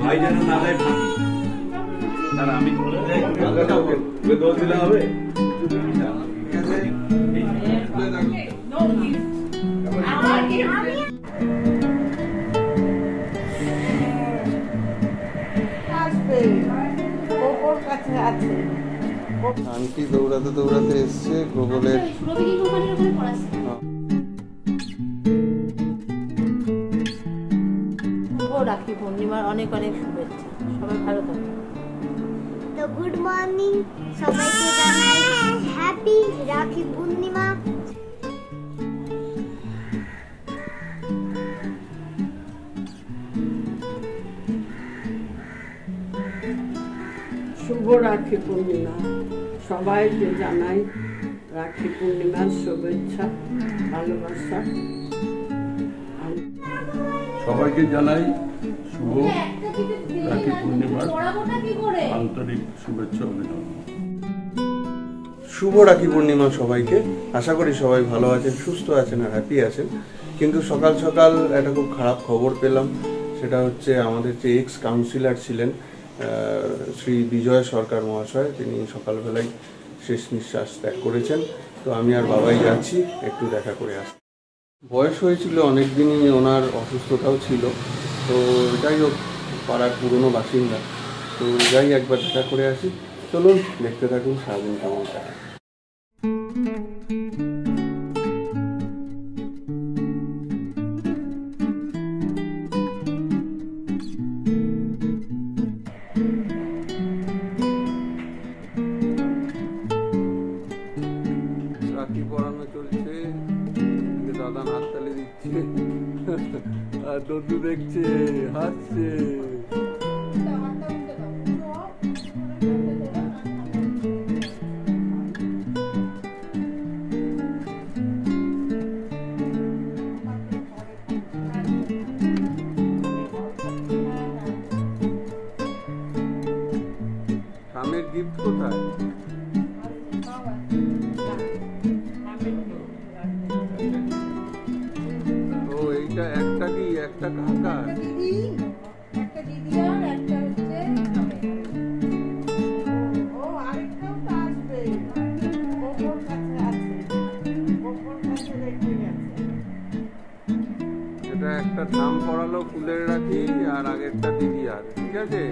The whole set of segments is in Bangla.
ভাই যেন না দেয় ফাঁকি। আর আমি দোষ দিলে হবে। আন্টি দৌড়াতে দৌড়াতে এসছে গুগলের। রাখি পূর্ণিমার অনেক অনেক শুভেচ্ছা, সবাই ভালো থাকবে। তো গুড মর্নিং সবাইকে জানাই হ্যাপি রাখি পূর্ণিমা। শুভ রাখি পূর্ণিমা, সবাইকে জানাই রাখি পূর্ণিমার শুভেচ্ছা ভালোবাসা। সবাইকে জানাই শুভ রাখি পূর্ণিমার আন্তরিক শুভেচ্ছা অভিনন্দন। শুভ রাখি পূর্ণিমা সবাইকে। আশা করি সবাই ভালো আছেন, সুস্থ আছেন আর হ্যাপি আছেন। কিন্তু সকাল সকাল একটা খুব খারাপ খবর পেলাম। সেটা হচ্ছে আমাদের যে এক্স কাউন্সিলর ছিলেন শ্রী বিজয় সরকার মহাশয়, তিনি সকালবেলায় শেষ নিঃশ্বাস ত্যাগ করেছেন। তো আমি আর বাবাই যাচ্ছি একটু দেখা করে আসি। বয়স হয়েছিল অনেক দিনই, ওনার অসুস্থতাও ছিল। তো যাই হোক, পাড়ার পুরনো বাসিন্দা, তো যাই একবার দেখা করে আসি। চলুন দেখতে থাকুন সারাদিন কেমন কাটায়। রাখি পরানো চলছে, দাদা হাততালি দিচ্ছে আর দদ্দু দেখছে, হাসছে। স্বামীর গিফট কোথায়? ও এইটা একটা কি একটা কাকা? একটা দিদি আর একটা হচ্ছে ও আরেকটাও তো আসবে, ওর কাছে আছে, ওর কাছে রেখে গেছে। এটা একটা নাম করালো ফুলের রাখি আর আগেরটা দিদি আর, ঠিক আছে?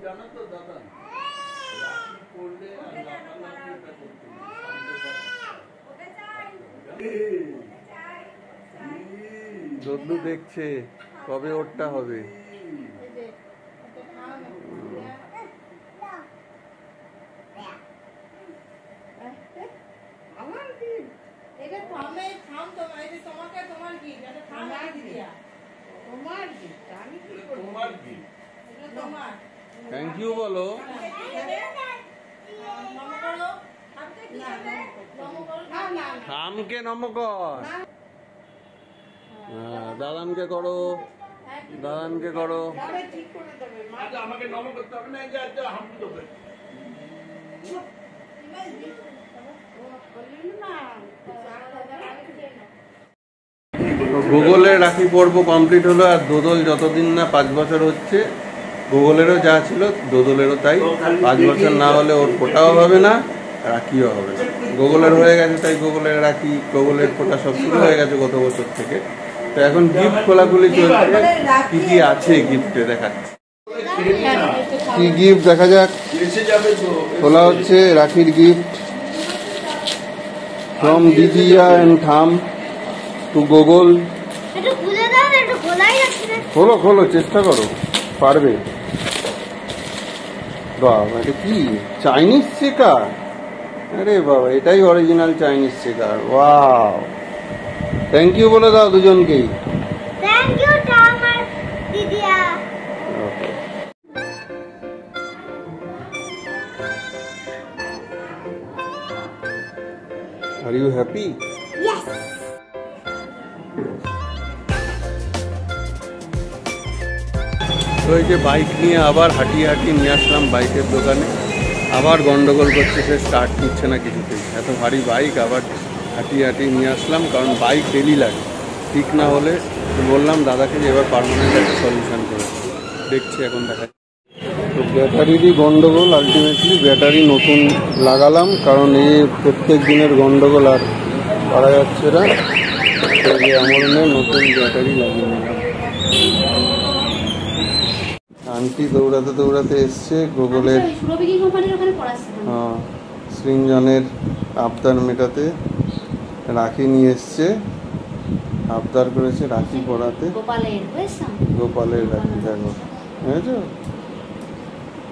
জানো তো দাদা, রাখি পড়লে দদ্দু দেখছে কবে ওরটা হবে। থ্যাংক ইউ বলো। খামকে নমকর, দাদানকে করো, দাদানকে করো। আমাকে নম করতে হবে না, হামু দেবে। গুগলের রাখি পর্ব কমপ্লিট হলো। আর দোদল যতদিন না 5 বছর হচ্ছে, গুগলেরও যা ছিল দোদলেরও তাই। 5 বছর না হলে ওর ফোটাও হবে না, রাখিও হবে না। গুগলের হয়ে গেছে তাই গুগলের রাখি, গুগলের ফোটা সব শুরু হয়ে গেছে গত বছর থেকে। তো এখন গিফট খোলাখুলি চলছে। কি কি আছে গিফটে দেখাচ্ছে, কি গিফট দেখা যাক। খোলা হচ্ছে রাখির গিফট ফ্রম দিদিয়া এন্ড থাম টু গুগল। খোলো খোলো, চেষ্টা করো, পারবে। বাবা, এটা কি চাইনিজ চেকার? আরে বাবা, এটাই original Chinese checker. Wow, thank you বলে দাও দুজনকেই। থ্যাংক ইউ টম আর দিদিয়া। Are you happy? Yes. তো এই যে বাইক নিয়ে আবার হাঁটিয়ে হাঁটিয়ে নিয়ে আসলাম বাইকের দোকানে। আবার গন্ডগোল করছে, সে স্টার্ট নিচ্ছে না কিছুতেই। এত ভারী বাইক আবার হাঁটিয়ে নিয়ে আসলাম, কারণ বাইক ডেলি লাগে, ঠিক না হলে বললাম দাদাকে যে এবার পার্মানেন্ট একটা সলিউশন করে দেখছি, এখন দেখা। তো ব্যাটারিরই গন্ডগোল, আলটিমেটলি ব্যাটারি নতুন লাগালাম, কারণ এই প্রত্যেক দিনের গন্ডগোল আর পারা যাচ্ছে না। আমরণে নতুন ব্যাটারি লাগিয়ে নিলাম। আন্টি দৌড়াতে দৌড়াতে এসছে গুগলের সৃঞ্জনের আবদার মেটাতে, রাখি নিয়ে এসছে, আবদার করেছে রাখি পরাতে, গোপালের রাখি। দেখো বুঝেছো,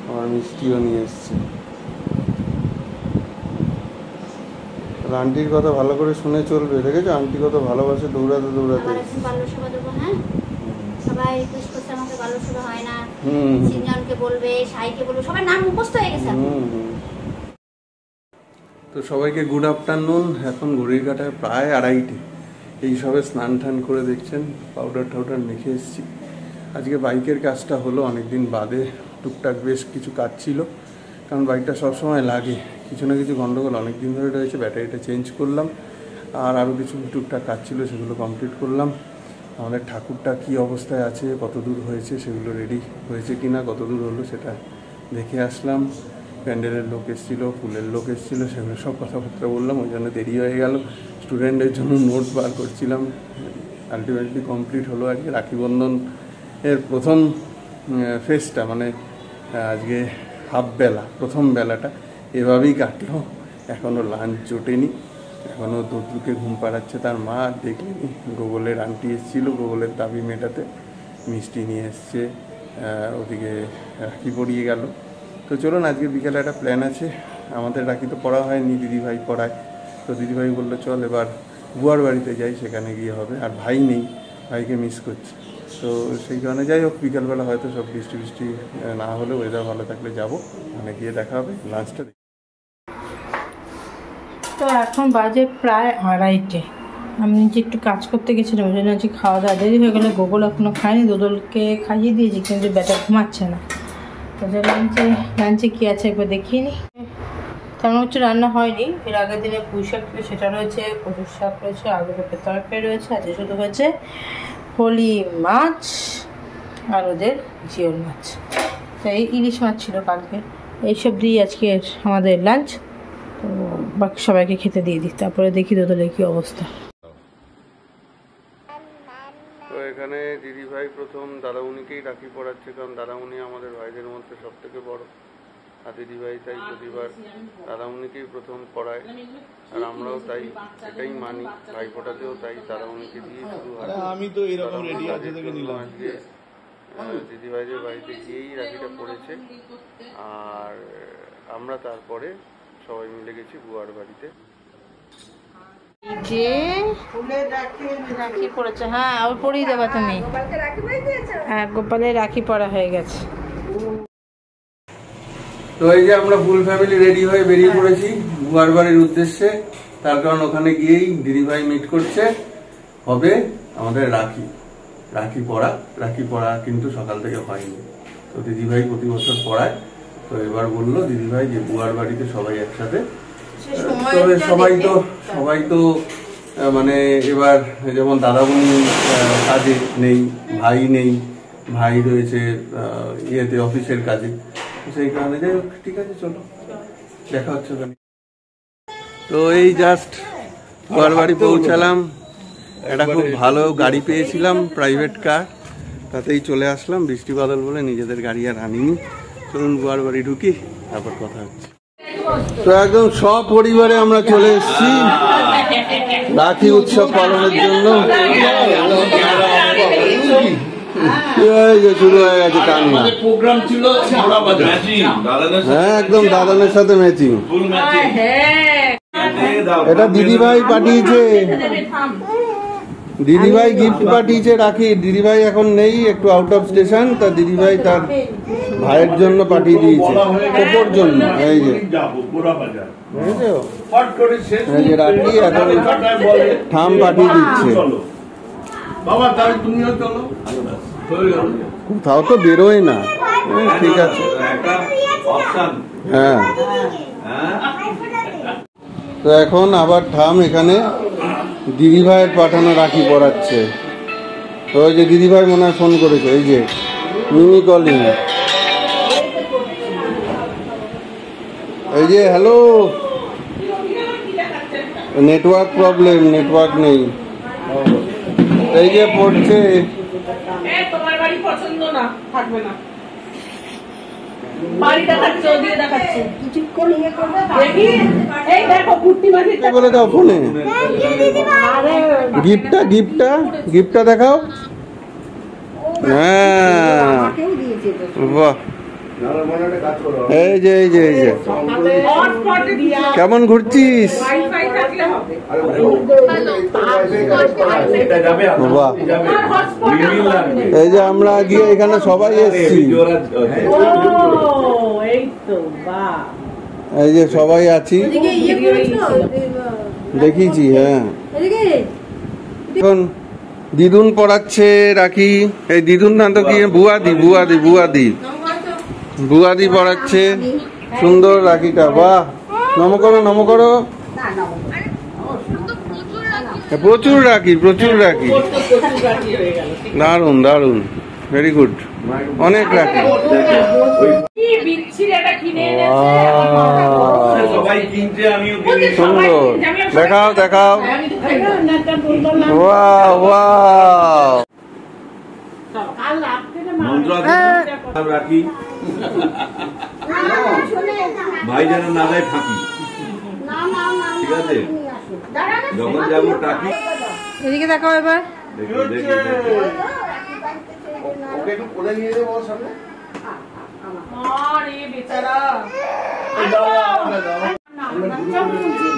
আমার মিষ্টিও নিয়ে এসছে। আন্টির কথা ভালো করে শুনে চলবে, দেখেছো আন্টি কত ভালোবাসে, দৌড়াতে দৌড়াতে। সবাই রিকোয়েস্ট করছে আমাকে বাল্যসভা হয় না, সিনজনকে বলবে, সাইকে বলবে, সবার নাম মুখস্থ হয়ে গেছে। তো সবাইকে গুড আফটারনুন। এখন ঘড়ির কাটায় প্রায় 2:30। এই সবে স্নান টান করে দেখছেন, পাউডার টাউডার মেখে এসেছি। আজকে বাইকের কাজটা হলো অনেকদিন বাদে, টুকটাক বেশ কিছু কাজ ছিল, কারণ বাইকটা সবসময় লাগে, কিছু না কিছু গন্ডগোল অনেক দিন ধরে রয়েছে। ব্যাটারিটা চেঞ্জ করলাম, আর আরও কিছু টুকটাক কাজ ছিল, সেগুলো কমপ্লিট করলাম। আমাদের ঠাকুরটা কী অবস্থায় আছে, কত দূর হয়েছে, সেগুলো রেডি হয়েছে কি না, কত দূর হলো সেটা দেখে আসলাম। প্যান্ডেলের লোক এসেছিলো, ফুলের লোক এসেছিলো, সেগুলো সব কথাবার্তা বললাম, ওই জন্য দেরি হয়ে গেল। স্টুডেন্টের জন্য নোট বার করছিলাম, আলটিমেটলি কমপ্লিট হলো। আজকে রাখি বন্ধন এর প্রথম ফেজটা, মানে আজকে হাফ বেলা, প্রথম বেলাটা এভাবেই কাটলো। এখনও লাঞ্চ জোটেনি, এখনও দুধুকে ঘুম পাড়াচ্ছে তার মা। দেখলেনি গোগলের আন্টি এসেছিলো গোগলের দাবি মেটাতে, মিষ্টি নিয়ে এসছে, ওদিকে রাখি পরিয়ে গেল। তো চলুন, আজকে বিকেলে একটা প্ল্যান আছে। আমাদের রাখি তো পড়া হয়নি, দিদিভাই পড়ায়। তো দিদিভাই বললো চল এবার বুয়ার বাড়িতে যাই, সেখানে গিয়ে হবে। আর ভাই নেই, ভাইকে মিস করছে। তো সেই কারণে যাই হোক, বিকালবেলা হয়তো সব বৃষ্টি বৃষ্টি না হলে, ওয়েদার ভালো থাকলে যাবো, ওখানে গিয়ে দেখা হবে, লাঞ্চটা। তো এখন বাজে প্রায় 2:30। আমি নিজে একটু কাজ করতে গেছিলাম, ওই জন্য আজকে খাওয়া দাওয়া দেরি হয়ে গেলো। গোগল এখনও খায়নি, দোদলকে খাইয়ে দিয়েছি, কিন্তু ব্যাটা ঘুমাচ্ছে না। তো লাঞ্চে কী আছে একবার দেখিয়ে নিই। তেমন হচ্ছে রান্না হয়নি, এর আগের দিনে পুঁই শাক ছিল, সেটা রয়েছে, কচুর শাক রয়েছে, আলু পেঁপের তরকারি রয়েছে। আজকে শুধু হয়েছে ফলি মাছ আর ওদের জিওল মাছ। তো এই ইলিশ মাছ ছিল কালকে। এইসব দিয়েই আজকে আমাদের লাঞ্চ। তো বাকি সবাইকে খেতে দিয়ে দিই, তারপরে দেখি দোদলের কী অবস্থা। তো এখানে দিদিভাই প্রথম দাদামণিকেই রাখি পড়াচ্ছে, কারণ দাদামণি আমাদের ভাইদের মধ্যে সব থেকে বড়, আর দিদিভাই তাই প্রতিবার দাদামণিকেই প্রথম পড়ায়। আর আমরাও তাই, এটাই মানি, ভাই ফোটাতেও তাই দাদামণিকে দিয়ে শুরু হয়। আমি তো এরকম রেডি আছে থেকে নিলাম আজকে দিদিভাইদের বাড়িতে গিয়েই রাখিটা পড়েছে, আর আমরা তারপরে সবাই মিলে গেছি বুয়ার বাড়িতে। যে রাখি পড়েছে, হ্যাঁ ওর পরেই দেবা তুমি। হ্যাঁ, গোপালের রাখি পড়া হয়ে গেছে। তো এই যে আমরা ফুল ফ্যামিলি রেডি হয়ে বেরিয়ে পড়েছি বুয়ার বাড়ির উদ্দেশ্যে, তার কারণ ওখানে গিয়েই দিদিভাই মিট করছে, হবে আমাদের রাখি পড়া কিন্তু সকাল থেকে হয়নি। তো দিদিভাই প্রতি বছর পড়ায়, তো এবার বললো দিদিভাই যে বুয়ার বাড়িতে সবাই একসাথে। তবে সবাই তো মানে এবার যেমন দাদামণি কাজে নেই, ভাই রয়েছে ইয়েতে অফিসের কাজে, সেই কারণে যাই হোক, ঠিক আছে চলো দেখা হচ্ছে ওখানে। তো এই জাস্ট বুয়ার বাড়ি পৌঁছালাম, একটা খুব ভালো গাড়ি পেয়েছিলাম, প্রাইভেট কার, তাতেই চলে আসলাম। বৃষ্টি বাদল বলে নিজেদের গাড়ি আর আনিনি। চলুন বুয়ার বাড়ি ঢুকি, তারপর কথা হচ্ছে। তো একদম সব পরিবারে আমরা চলে এসেছি রাখি উৎসব পালনের জন্য। শুরু হয়ে গেছে কান্না, হ্যাঁ একদম দাদানের সাথে ম্যাচিং। এটা দিদিভাই পাঠিয়েছে, দিদিভাই গিফট পাঠিয়েছে রাখি। দিদিভাই এখন নেই, একটু আউট অফ স্টেশন, তা দিদিভাই তার ভাইয়ের জন্য পাঠিয়ে দিয়েছে, ওপর জন্য। এই যে রাখি এখন থাম পাঠিয়ে দিচ্ছে। কোথাও তো বেরোয় না, ঠিক আছে হ্যাঁ, তো এখন আবার ঠাম এখানে দিদিভাইয়ের পাঠানো রাখি পরাচ্ছে। ওই যে দিদিভাই মনে হয় ফোন করেছে, এই যে মিমি কলিং, এই যে হ্যালো, নেটওয়ার্ক প্রবলেম, নেটওয়ার্ক নেই, এই যে পড়ছে। তোমার বাড়ি পছন্দ না, থাকবে না। বাড়ি দেখাচ্ছে, ওদিকে দেখাচ্ছে। দেখি, এই দেখো কুর্তি বাঁধি। বলে দাও ফোনে, গিফটটা দেখাও। হ্যাঁ, বাহ, এই যে কেমন ঘুরছিস? বাহ, এই যে আমরা গিয়ে এখানে সবাই এসছি, এই যে সবাই আছি, দেখিছি। হ্যাঁ, এখন দিদুন পড়াচ্ছে রাখি। এই দিদুন না তো কি, বুয়াদি পড়াচ্ছে সুন্দর রাখিটা। বাহ, নম করো। প্রচুর রাখি, দারুন, ভেরি গুড, অনেক রাখি। সুন্দর, দেখাও। রাখি ভাই যেন না দেয় ফাঁকি, ঠিক আছে? যখন যাবো টাকি, এদিকে দেখাও এবার।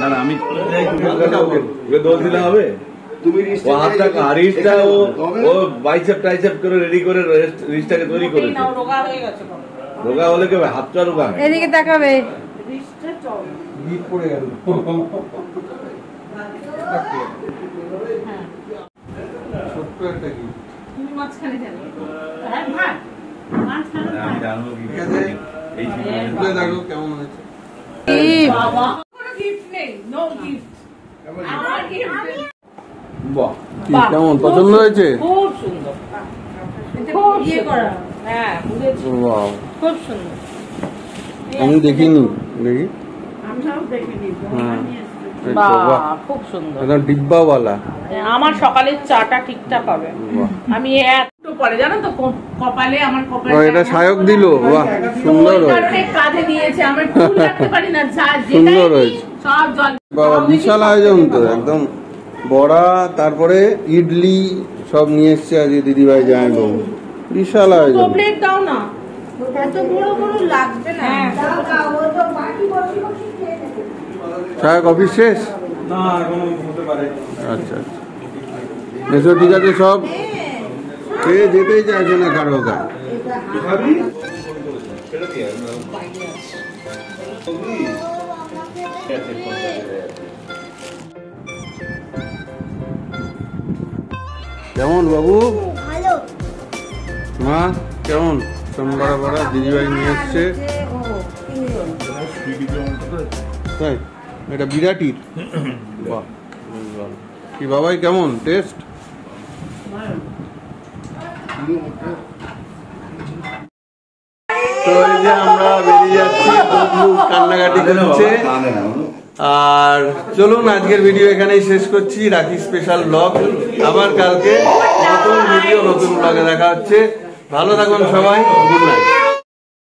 না আমি দোষ দিলে হবে। বাইসেপ করে রেডি করে রিস্টটাকে তৈরি করেছে। রোগা হলে কেউ হাতটা রোগা। এদিকে দেখাবে। কেমন হয়েছে? কেমন পছন্দ হয়েছে? খুব সুন্দর, খুব সুন্দর। আমি দেখিনি, দেখি। খুব সুন্দর, একদম ডিব্বাওয়ালা। আমার সকালের চাটা ঠিকঠাক হবে। আমি একটু পরে জানো তো কপালে, আমার কপালে এটা সায়ক দিল। বাহ, সুন্দর কাজে দিয়েছে। আমি ফুল রাখতে পারি না, সুন্দর হয়েছে সব জল। বাবা, বিশাল আয়োজন তো, একদম বড়া, তারপরে ইডলি সব নিয়ে এসছে আজকে দিদিভাই জামাইবাবু। বিশাল আয়োজন। প্লেট দাও না, এত বড় লাগবে না। সায়ক অফিস শেষ? না, এখনো হতে পারে। আচ্ছা, এসো, ঠিক আছে। সব খেয়ে যেতেই চাইছে না কারো গায়ে। কেমন বাবু? মা কেমন? সোমবার বড়া দিদিভাই নিয়ে এসছে। তাই, এটা বিরাটির। বাহ, কি বাবাই, কেমন টেস্ট? তো এই যে আমরা বেরিয়ে যাচ্ছি, কান্নাকাটি করছে। আর চলুন, আজকের ভিডিও এখানেই শেষ করছি। রাখি স্পেশাল ব্লগ। আবার কালকে নতুন ভিডিও, নতুন ব্লগে দেখা হচ্ছে। ভালো থাকুন সবাই, গুড নাইট।